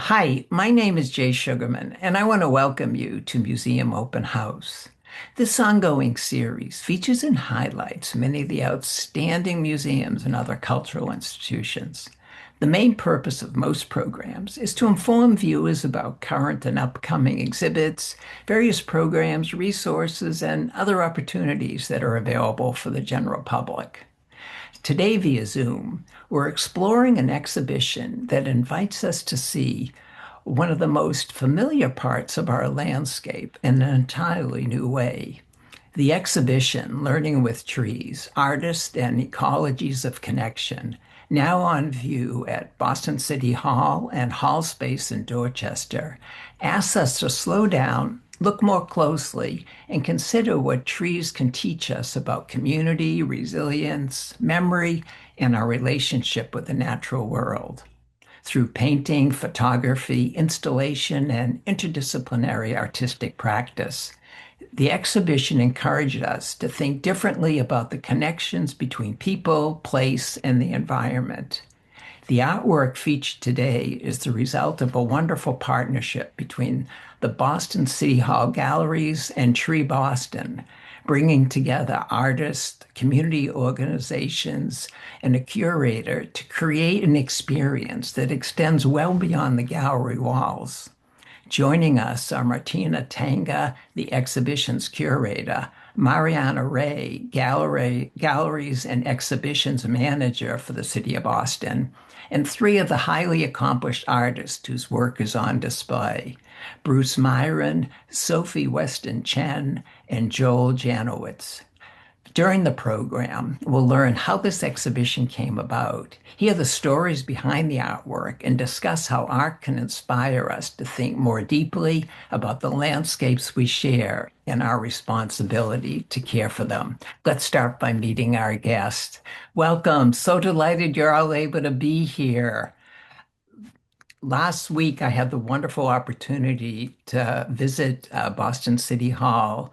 Hi, my name is Jay Sugarman, and I want to welcome you to Museum Open House. This ongoing series features and highlights many of the outstanding museums and other cultural institutions. The main purpose of most programs is to inform viewers about current and upcoming exhibits, various programs, resources, and other opportunities that are available for the general public. Today, via Zoom, we're exploring an exhibition that invites us to see one of the most familiar parts of our landscape in an entirely new way. The exhibition, Learning with Trees, Artists and Ecologies of Connection, now on view at Boston City Hall and HallSpace in Dorchester, asks us to slow down, look more closely, and consider what trees can teach us about community, resilience, memory, and our relationship with the natural world. Through painting, photography, installation, and interdisciplinary artistic practice, the exhibition encouraged us to think differently about the connections between people, place, and the environment. The artwork featured today is the result of a wonderful partnership between the Boston City Hall Galleries and Tree Boston, bringing together artists, community organizations, and a curator to create an experience that extends well beyond the gallery walls. Joining us are Martina Tanga, the exhibition's curator, Mariana Rey, galleries and exhibitions manager for the City of Boston, and three of the highly accomplished artists whose work is on display, Bruce Myren, Sophie Weston Chien, and Joel Janowitz. During the program, we'll learn how this exhibition came about, hear the stories behind the artwork, and discuss how art can inspire us to think more deeply about the landscapes we share and our responsibility to care for them. Let's start by meeting our guest. Welcome. So delighted you're all able to be here. Last week, I had the wonderful opportunity to visit Boston City Hall,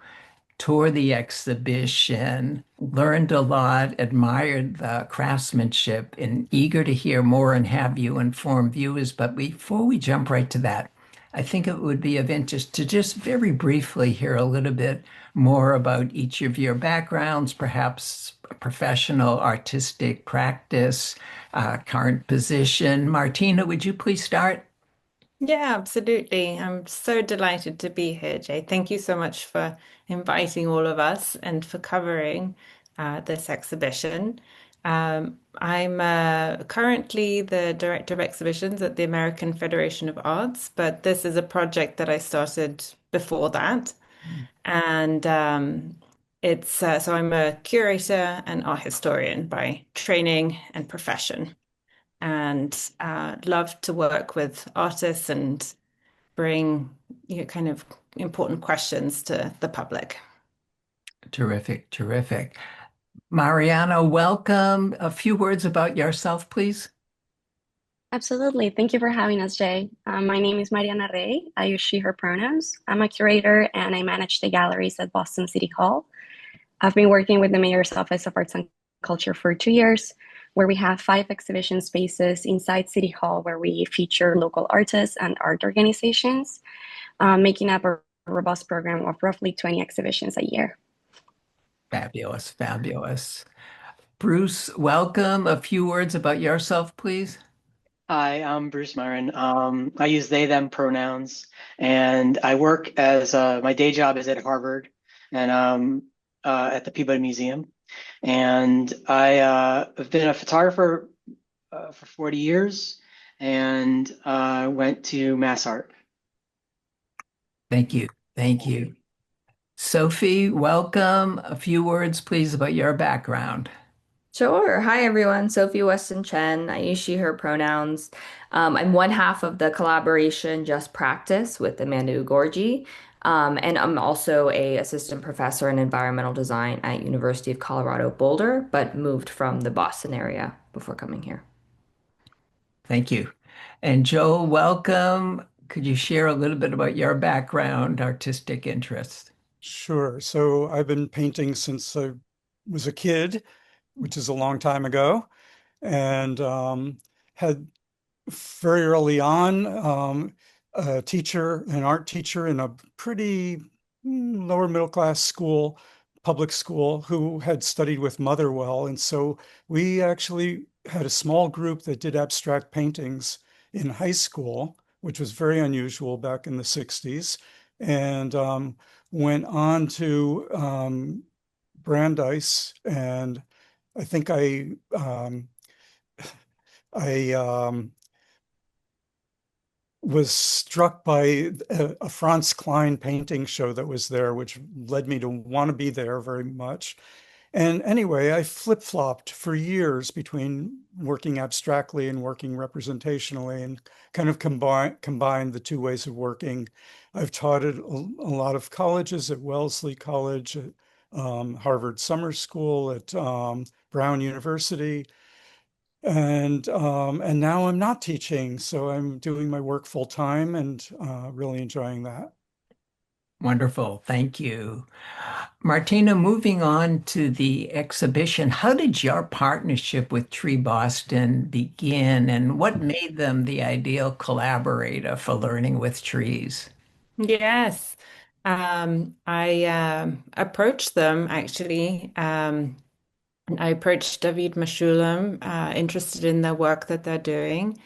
tour the exhibition, learned a lot, admired the craftsmanship, and eager to hear more and have you inform viewers. But before we jump right to that, I think it would be of interest to just very briefly hear a little bit more about each of your backgrounds, perhaps professional, artistic practice, current position. Martina, would you please start? Yeah, absolutely. I'm so delighted to be here, Jay. Thank you so much for inviting all of us and for covering this exhibition. I'm currently the director of exhibitions at the American Federation of Arts, but this is a project that I started before that. And it's so I'm a curator and art historian by training and profession, and love to work with artists and bring kind of important questions to the public. Terrific, terrific. Mariana, welcome. A few words about yourself, please. Absolutely. Thank you for having us, Jay. My name is Mariana Rey. I use she, her pronouns. I'm a curator and I manage the galleries at Boston City Hall. I've been working with the Mayor's Office of Arts and Culture for 2 years, where we have 5 exhibition spaces inside City Hall where we feature local artists and art organizations, making up a robust program of roughly 20 exhibitions a year. Fabulous, fabulous. Bruce, welcome. A few words about yourself, please. Hi, I'm Bruce Myren. I use they, them pronouns, and I work as my day job is at Harvard and at the Peabody Museum. And have been a photographer for 40 years and went to Mass Art. Thank you. Thank you. Sophie, welcome. A few words, please, about your background. Sure. Hi, everyone. Sophie Weston Chien. I use she, her pronouns. I'm one half of the collaboration Just Practice with Amanda Ugorji. And I'm also a assistant professor in environmental design at University of Colorado Boulder, but moved from the Boston area before coming here. Thank you. And Joel, welcome. Could you share a little bit about your background, artistic interests? Sure. So I've been painting since I was a kid, which is a long time ago, and had very early on, a teacher, an art teacher in a pretty lower middle class school, public school, who had studied with Motherwell. And so we actually had a small group that did abstract paintings in high school, which was very unusual back in the 60s, and went on to Brandeis. And I think I was struck by a Franz Klein painting show that was there, which led me to want to be there very much. And anyway, I flip-flopped for years between working abstractly and working representationally, and kind of combined the two ways of working. I've taught at a lot of colleges, at Wellesley College, at Harvard Summer School, at Brown University. And now I'm not teaching, so I'm doing my work full time and really enjoying that. Wonderful. Thank you. Martina, moving on to the exhibition, how did your partnership with Tree Boston begin, and what made them the ideal collaborator for learning with trees? Yes. I approached them actually. I approached David Mashulam, interested in the work that they're doing.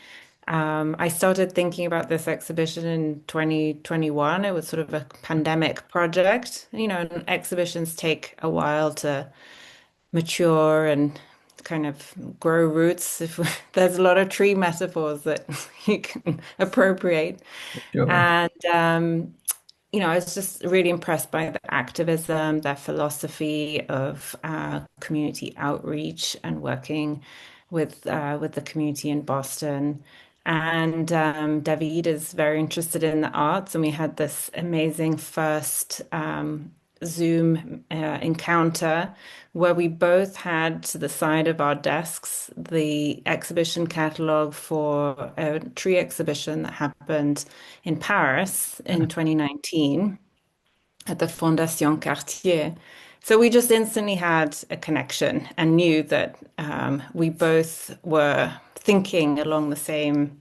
I started thinking about this exhibition in 2021. It was sort of a pandemic project. You know, and exhibitions take a while to mature and kind of grow roots. If there's a lot of tree metaphors that you can appropriate. Sure. And I was just really impressed by the activism, their philosophy of community outreach and working with the community in Boston. And David is very interested in the arts, and we had this amazing first Zoom encounter where we both had to the side of our desks the exhibition catalog for a tree exhibition that happened in Paris in 2019 at the Fondation Cartier. So we just instantly had a connection and knew that we both were thinking along the same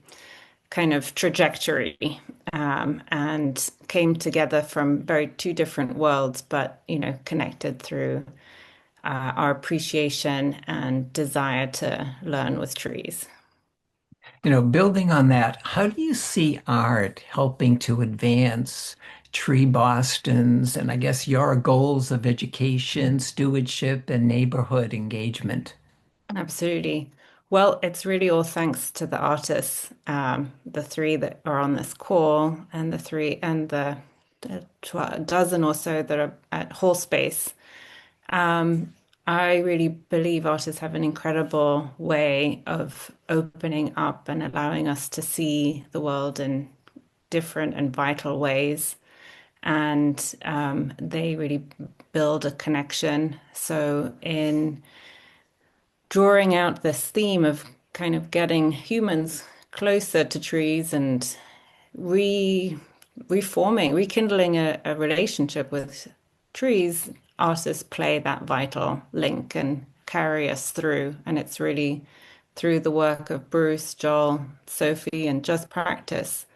kind of trajectory, and came together from very two different worlds, but connected through our appreciation and desire to learn with trees. Building on that, how do you see art helping to advance Tree Boston's and I guess your goals of education, stewardship, and neighborhood engagement? Absolutely. Well, it's really all thanks to the artists, the three that are on this call, and the dozen or so that are at HallSpace. Um, I really believe artists have an incredible way of opening up and allowing us to see the world in different and vital ways. And they really build a connection. So, in drawing out this theme of kind of getting humans closer to trees and re reforming, rekindling a relationship with trees, artists play that vital link and carry us through. And it's really through the work of Bruce, Joel, Sophie, and just practice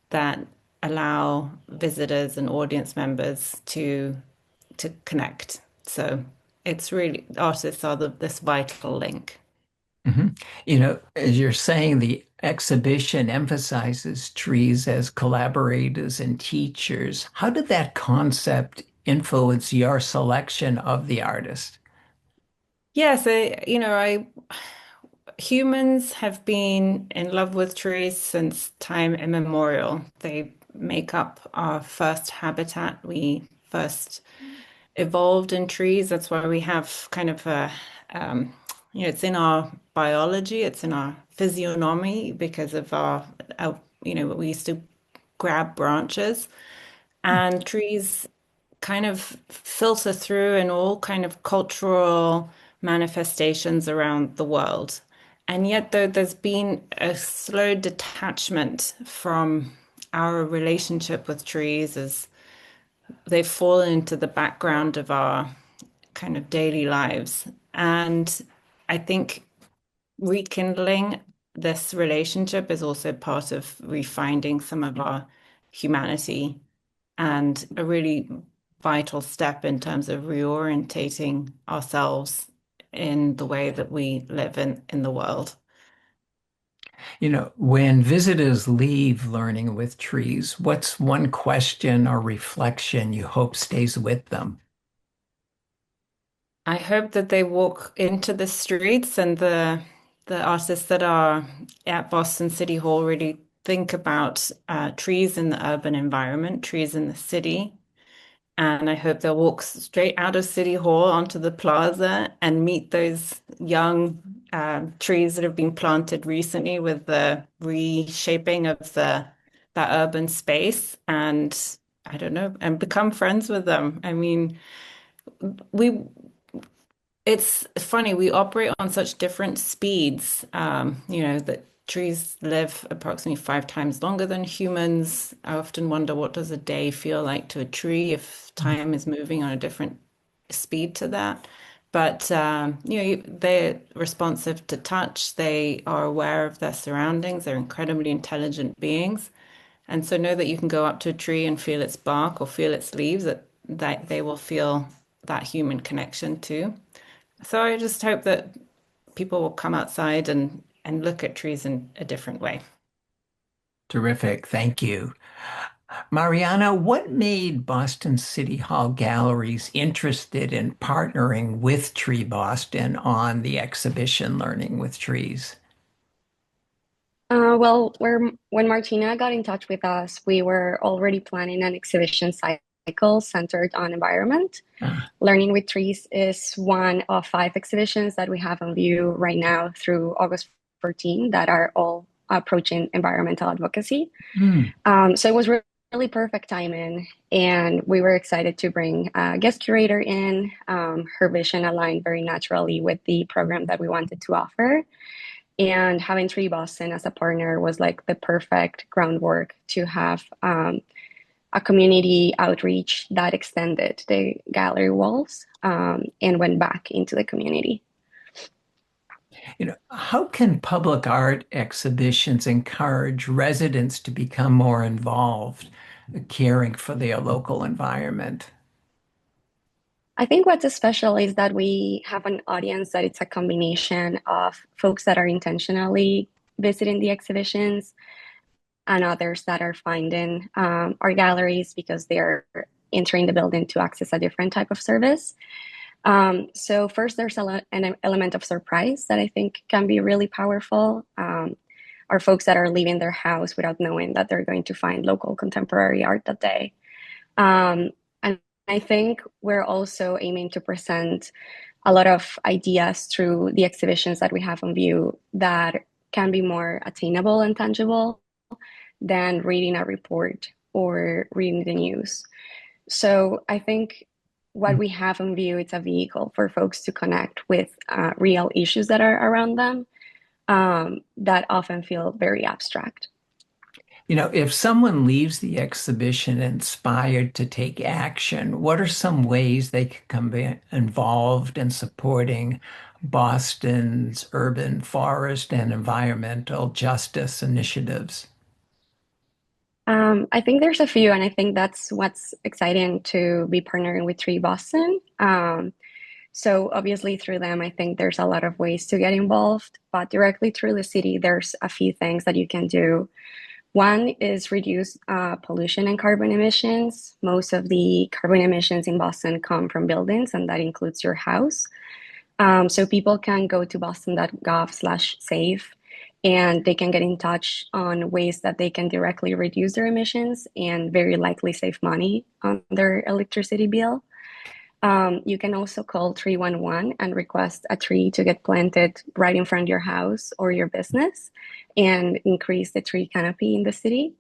that allow visitors and audience members to connect. So it's really artists are this vital link. Mhm. As you're saying, the exhibition emphasizes trees as collaborators and teachers. How did that concept influence your selection of the artist? Yes, I humans have been in love with trees since time immemorial. They make up our first habitat. We first evolved in trees. That's why we have kind of um, it's in our biology, it's in our physiognomy because of we used to grab branches, and trees kind of filter through in all kind of cultural manifestations around the world. And yet, though, there's been a slow detachment from our relationship with trees as they've fallen into the background of our kind of daily lives. And I think rekindling this relationship is also part of refinding some of our humanity and a really vital step in terms of reorientating ourselves in the way that we live in the world. When visitors leave learning with trees, what's one question or reflection you hope stays with them? I hope that they walk into the streets and the artists that are at Boston City Hall really think about trees in the urban environment, trees in the city. And I hope they'll walk straight out of City Hall onto the plaza and meet those young trees that have been planted recently with the reshaping of that urban space. And I don't know, and become friends with them. I mean, we it's funny, we operate on such different speeds. That trees live approximately 5 times longer than humans. I often wonder, what does a day feel like to a tree if time is moving on a different speed to that? But they're responsive to touch. They are aware of their surroundings. They're incredibly intelligent beings. And so know that you can go up to a tree and feel its bark or feel its leaves, that they will feel that human connection too. So I just hope that people will come outside and look at trees in a different way. Terrific. Thank you. Mariana, what made Boston City Hall Galleries interested in partnering with Tree Boston on the exhibition Learning with Trees? When Martina got in touch with us, we were already planning an exhibition cycle centered on environment. Ah, Learning with Trees is one of 5 exhibitions that we have on view right now through August 14 that are all approaching environmental advocacy. hmm. So it was really perfect timing, and we were excited to bring a guest curator in. Her vision aligned very naturally with the program that we wanted to offer. And having Tree Boston as a partner was like the perfect groundwork to have a community outreach that extended the gallery walls and went back into the community. How can public art exhibitions encourage residents to become more involved, caring for their local environment? I think what's special is that we have an audience that it's a combination of folks that are intentionally visiting the exhibitions and others that are finding our galleries because they're entering the building to access a different type of service. So first, there's an element of surprise that I think can be really powerful. Are folks that are leaving their house without knowing that they're going to find local contemporary art that day. And I think we're also aiming to present a lot of ideas through the exhibitions that we have on view that can be more attainable and tangible than reading a report or reading the news. So I think what we have on view, it's a vehicle for folks to connect with real issues that are around them that often feel very abstract. If someone leaves the exhibition inspired to take action, what are some ways they can be involved in supporting Boston's urban forest and environmental justice initiatives? I think there's a few, and I think that's what's exciting to be partnering with Tree Boston. So obviously through them, I think there's a lot of ways to get involved, but directly through the city, there's a few things that you can do. One is reduce pollution and carbon emissions. Most of the carbon emissions in Boston come from buildings, and that includes your house. So people can go to boston.gov/save and they can get in touch on ways that they can directly reduce their emissions and very likely save money on their electricity bill. You can also call 311 and request a tree to get planted right in front of your house or your business and increase the tree canopy in the city.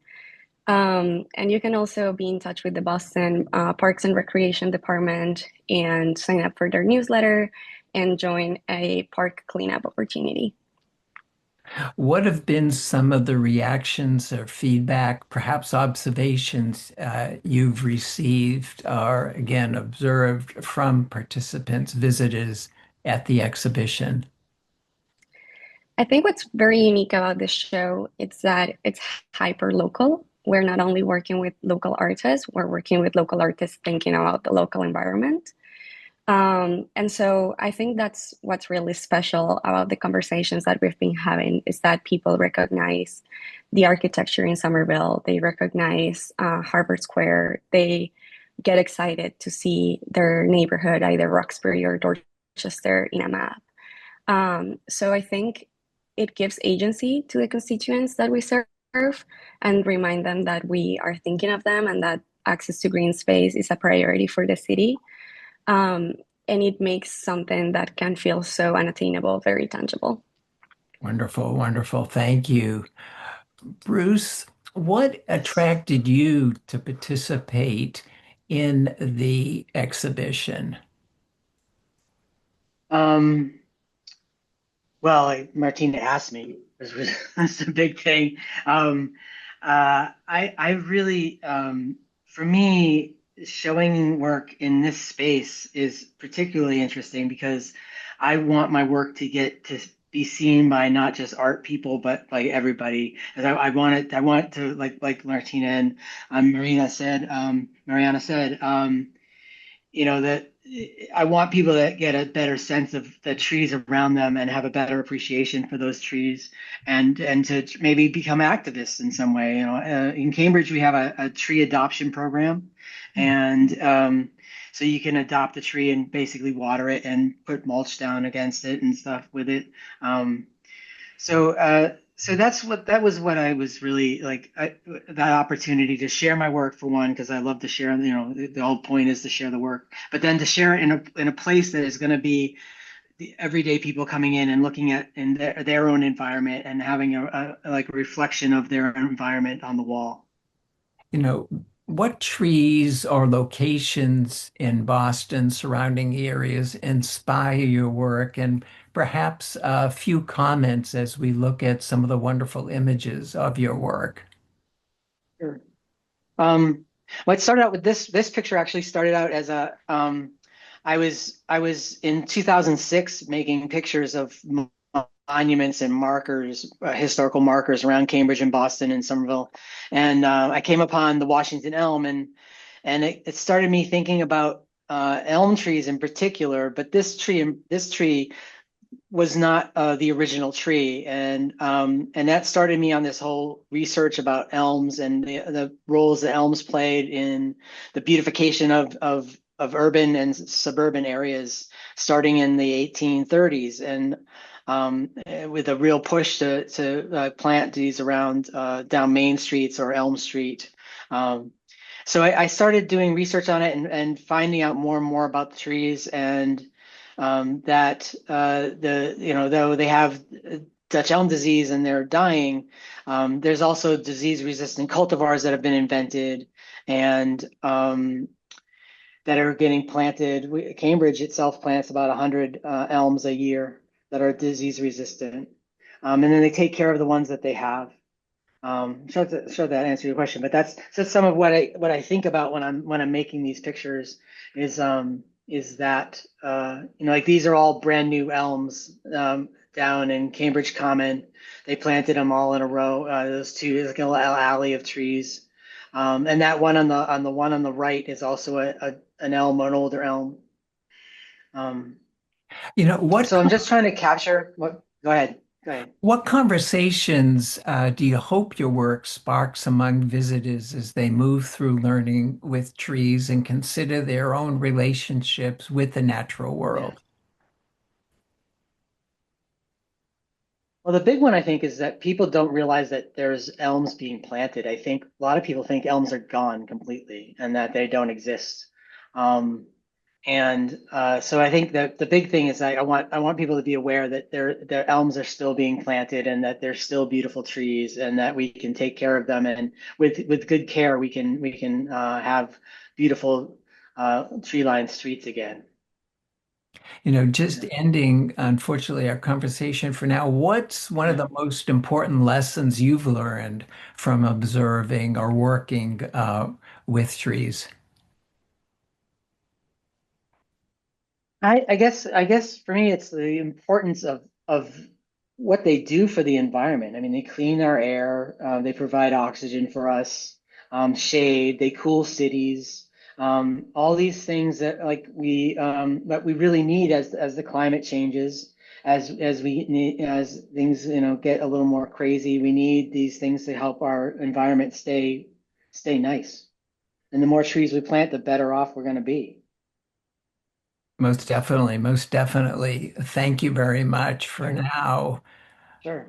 And you can also be in touch with the Boston Parks and Recreation Department and sign up for their newsletter and join a park cleanup opportunity. What have been some of the reactions or feedback, perhaps observations you've received or again observed from participants, visitors at the exhibition? I think what's very unique about this show is that it's hyper local. We're not only working with local artists, we're working with local artists thinking about the local environment. And so I think that's what's really special about the conversations that we've been having is that people recognize the architecture in Somerville, they recognize Harvard Square, they get excited to see their neighborhood, either Roxbury or Dorchester, in a map. So I think it gives agency to the constituents that we serve and remind them that we are thinking of them and that access to green space is a priority for the city. Um, and it makes something that can feel so unattainable very tangible. Wonderful, wonderful. Thank you. Bruce, what Yes. attracted you to participate in the exhibition? Um, well, Martina asked me. That's a big thing. I really, for me, showing work in this space is particularly interesting because I want my work to get to be seen by not just art people, but by everybody. And I want it to, like Martina and Mariana said, that I want people to get a better sense of the trees around them and have a better appreciation for those trees, and to maybe become activists in some way. In Cambridge we have a tree adoption program, and so you can adopt a tree and basically water it and put mulch down against it and stuff with it. So that was what I was really like, that opportunity to share my work for one, because I love to share, the whole point is to share the work, but then to share it in a place that is going to be the everyday people coming in and looking at in their own environment and having like a reflection of their environment on the wall. You know, what trees or locations in Boston, surrounding areas inspire your work? And perhaps a few comments as we look at some of the wonderful images of your work. Sure. Um, well, it started out with this picture actually started out as I was in 2006 making pictures of monuments and markers, historical markers around Cambridge and Boston and Somerville, and I came upon the Washington elm, and it started me thinking about elm trees in particular, but this tree was not the original tree, and that started me on this whole research about elms and the roles that elms played in the beautification of urban and suburban areas, starting in the 1830s, and with a real push to plant these around down Main Streets or Elm Street. So I started doing research on it and finding out more and more about the trees, and that though they have Dutch elm disease and they're dying, there's also disease-resistant cultivars that have been invented and that are getting planted. Cambridge itself plants about 100 elms a year that are disease-resistant, and then they take care of the ones that they have. Sure that answers your question, but that's some of what I think about when I'm making these pictures is that like these are all brand new elms down in Cambridge Common. They planted them all in a row. Those two, there's like a little alley of trees, and that one on the one on the right is also an elm, an older elm. Um, What so I'm just trying to capture what. Go ahead. Go ahead. what conversations do you hope your work sparks among visitors as they move through learning with trees and consider their own relationships with the natural Yeah. world? Well, the big one I think is that people don't realize that there's elms being planted. I think a lot of people think elms are gone completely and that they don't exist. Um, and so I think that the big thing is I want people to be aware that their elms are still being planted and that they're still beautiful trees and that we can take care of them, and with good care we can have beautiful tree-lined streets again. Just Yeah. ending, unfortunately, our conversation for now, what's one of Yeah. the most important lessons you've learned from observing or working with trees? I guess for me it's the importance of what they do for the environment. I mean, they clean our air, they provide oxygen for us, shade, they cool cities, all these things that we really need as the climate changes, as things get a little more crazy. We need these things to help our environment stay nice. And the more trees we plant, the better off we're going to be. Most definitely, most definitely. Thank you very much for Sure, now. sure.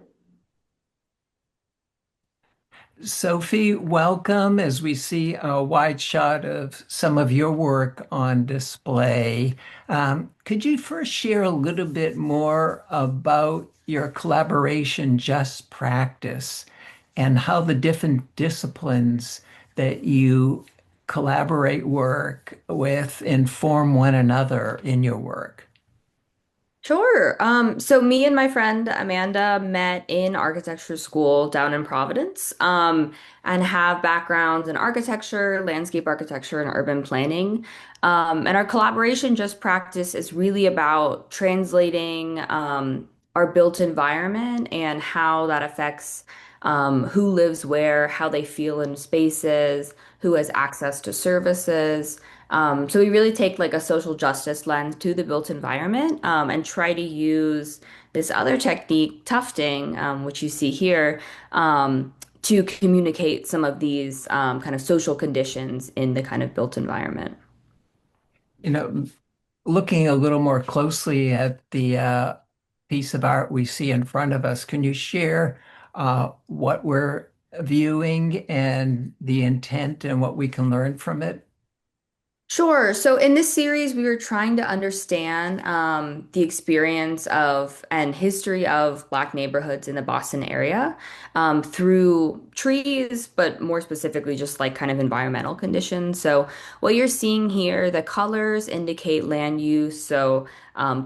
Sophie, welcome as we see a wide shot of some of your work on display. Could you first share a little bit more about your collaboration Just Practice and how the different disciplines that you collaborate work with inform one another in your work? Sure. So me and my friend Amanda met in architecture school down in Providence, and have backgrounds in architecture, landscape architecture, and urban planning. And our collaboration just practice is really about translating our built environment and how that affects who lives where, how they feel in spaces, who has access to services. So we really take like a social justice lens to the built environment, and try to use this other technique, tufting, which you see here, to communicate some of these kind of social conditions in the kind of built environment. You know, looking a little more closely at the piece of art we see in front of us, can you share what we're viewing and the intent and what we can learn from it? Sure. So in this series, we were trying to understand the experience of and history of Black neighborhoods in the Boston area, through trees, but more specifically, just like kind of environmental conditions. So what you're seeing here, the colors indicate land use. So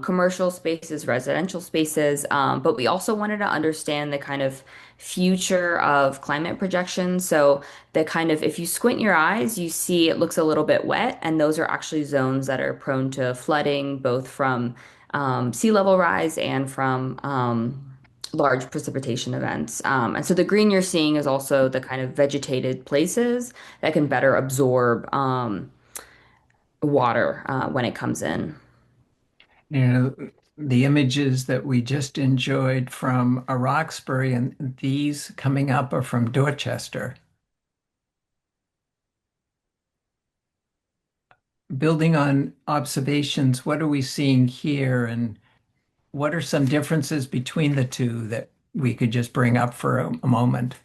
commercial spaces, residential spaces. But we also wanted to understand the kind of future of climate projections. So the kind of, if you squint your eyes, you see it looks a little bit wet, and those are actually zones that are prone to flooding, both from sea level rise and from large precipitation events. And so the green you're seeing is also the kind of vegetated places that can better absorb water when it comes in. You know, the images that we just enjoyed from a Roxbury and these coming up are from Dorchester. Building on observations, what are we seeing here, and what are some differences between the two that we could just bring up for a moment?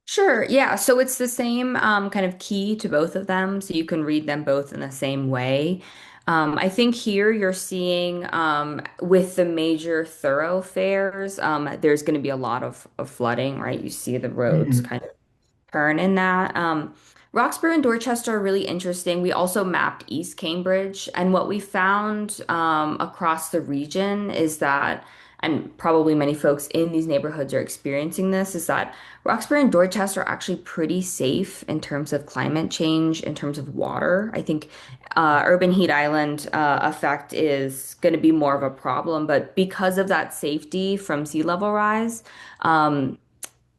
Sure, yeah. So it's the same kind of key to both of them, so you can read them both in the same way. I think here you're seeing with the major thoroughfares, there's going to be a lot of flooding, right? You see the roads Mhm. kind of turn in that. Roxbury and Dorchester are really interesting. We also mapped East Cambridge, and what we found across the region is that, and probably many folks in these neighborhoods are experiencing this, is that Roxbury and Dorchester are actually pretty safe in terms of climate change, in terms of water. I think urban heat island effect is going to be more of a problem, but because of that safety from sea level rise, um,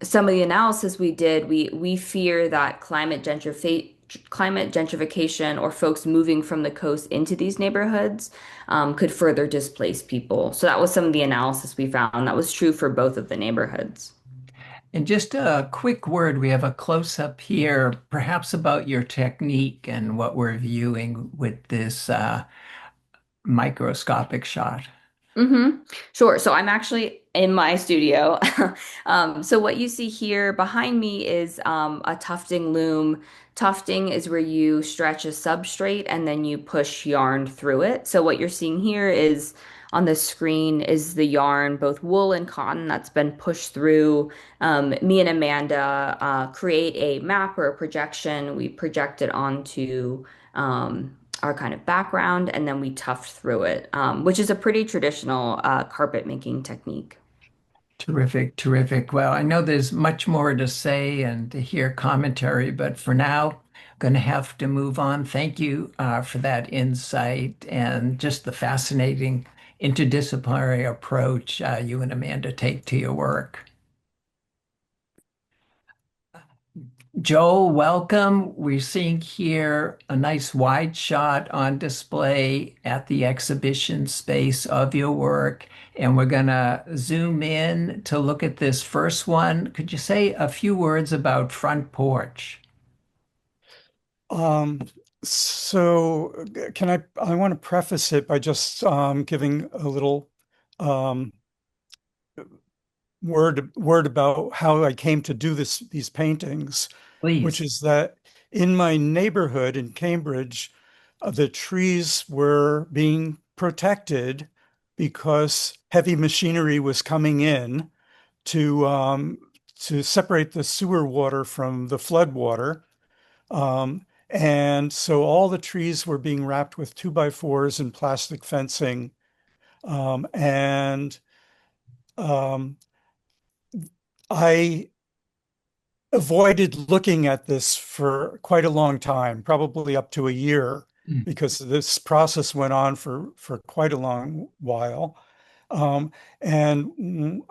some of the analysis we did, we fear that climate gentrification or folks moving from the coast into these neighborhoods could further displace people. So that was some of the analysis we found. That was true for both of the neighborhoods. And just a quick word, we have a close-up here, perhaps about your technique and what we're viewing with this microscopic shot. Mm-hmm. Sure. So I'm actually in my studio. So what you see here behind me is a tufting loom. Tufting is where you stretch a substrate and then you push yarn through it. So what you're seeing here is on the screen is the yarn, both wool and cotton, that's been pushed through. Me and Amanda create a map or a projection. We project it onto our kind of background, and then we tuft through it, which is a pretty traditional carpet making technique. Terrific, terrific. Well, I know there's much more to say and to hear commentary, but for now, going to have to move on. Thank you for that insight and just the fascinating interdisciplinary approach you and Amanda take to your work. Joel, welcome. We're seeing here a nice wide shot on display at the exhibition space of your work, and we're going to zoom in to look at this first one. Could you say a few words about Front Porch? Um, so I want to preface it by just giving a little um, word about how I came to do these paintings, which Please. is that in my neighborhood in Cambridge, the trees were being protected because heavy machinery was coming in to um, to separate the sewer water from the flood water. And so all the trees were being wrapped with 2x4s and plastic fencing. And um, I avoided looking at this for quite a long time, probably up to a year, Mm. because this process went on for quite a long while. Um, and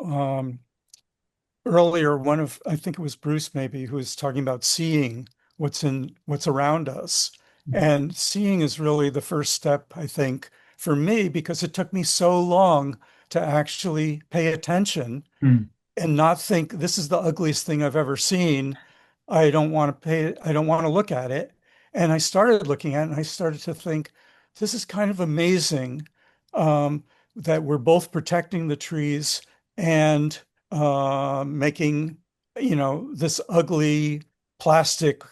earlier, I think it was Bruce maybe, who was talking about seeing what's around us. And seeing is really the first step, I think, for me, because it took me so long to actually pay attention Mm. and not think this is the ugliest thing I've ever seen. I don't want to look at it. And I started looking at it and I started to think, this is kind of amazing um, that we're both protecting the trees and making, this ugly plastic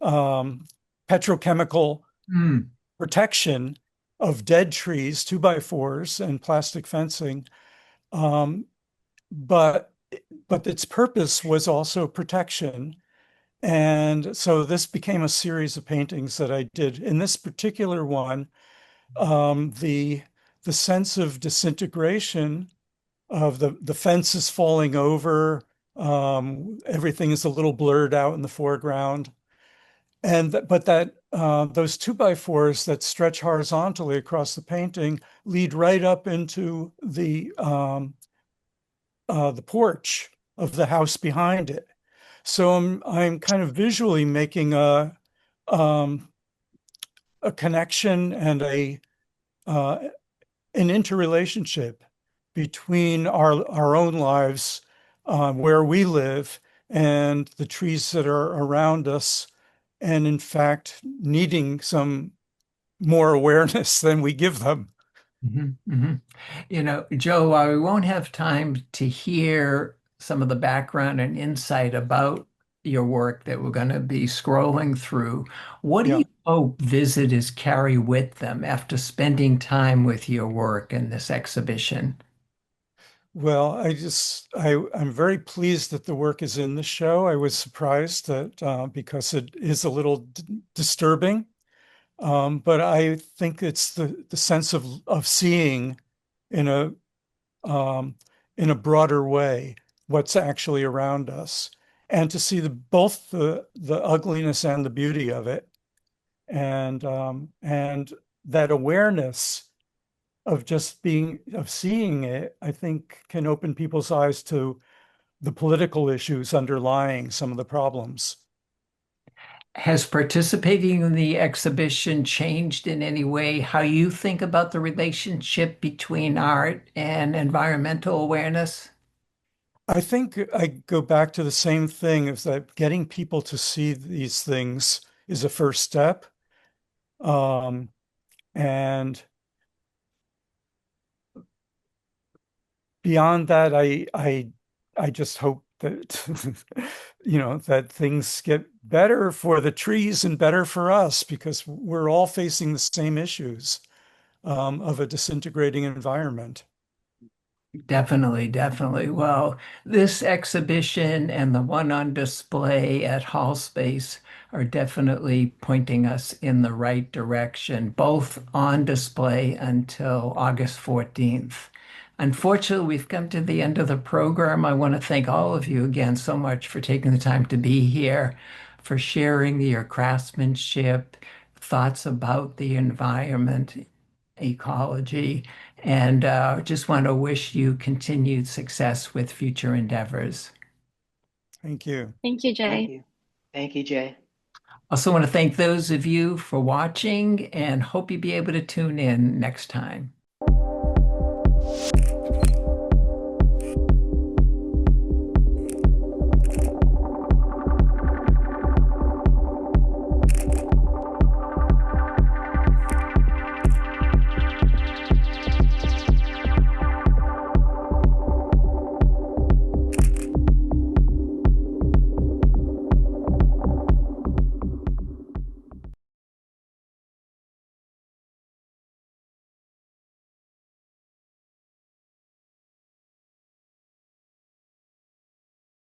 um, petrochemical Mm. protection of dead trees, 2x4s and plastic fencing. Um, but but its purpose was also protection. And so this became a series of paintings that I did. In this particular one, the sense of disintegration of the fence is falling over, everything is a little blurred out in the foreground, but that those 2x4s that stretch horizontally across the painting lead right up into the porch of the house behind it. So I'm kind of visually making um, a connection and a an interrelationship between our own lives, where we live, and the trees that are around us, and in fact needing some more awareness than we give them. Mhm, mhm. Joe, while we won't have time to hear some of the background and insight about your work that we're going to be scrolling through, what do Yeah. you hope visitors carry with them after spending time with your work in this exhibition? Well, I'm very pleased that the work is in the show. I was surprised that because it is a little disturbing, but I think it's the sense of seeing in a um, in a broader way what's actually around us, and to see both the ugliness and the beauty of it, and that awareness of seeing it, I think can open people's eyes to the political issues underlying some of the problems. Has participating in the exhibition changed in any way how you think about the relationship between art and environmental awareness? I think I go back to the same thing, is that getting people to see these things is a first step. Um, and beyond that, I just hope that that things get better for the trees and better for us, because we're all facing the same issues of a disintegrating environment. Definitely, definitely. Well, this exhibition and the one on display at HallSpace are definitely pointing us in the right direction, both on display until August 14th. Unfortunately, we've come to the end of the program. I want to thank all of you again so much for taking the time to be here, for sharing your craftsmanship, thoughts about the environment, ecology, and just want to wish you continued success with future endeavors. Thank you. Thank you, Thank Jay. you. Thank you, Jay. Also want to thank those of you for watching and hope you be able to tune in next time.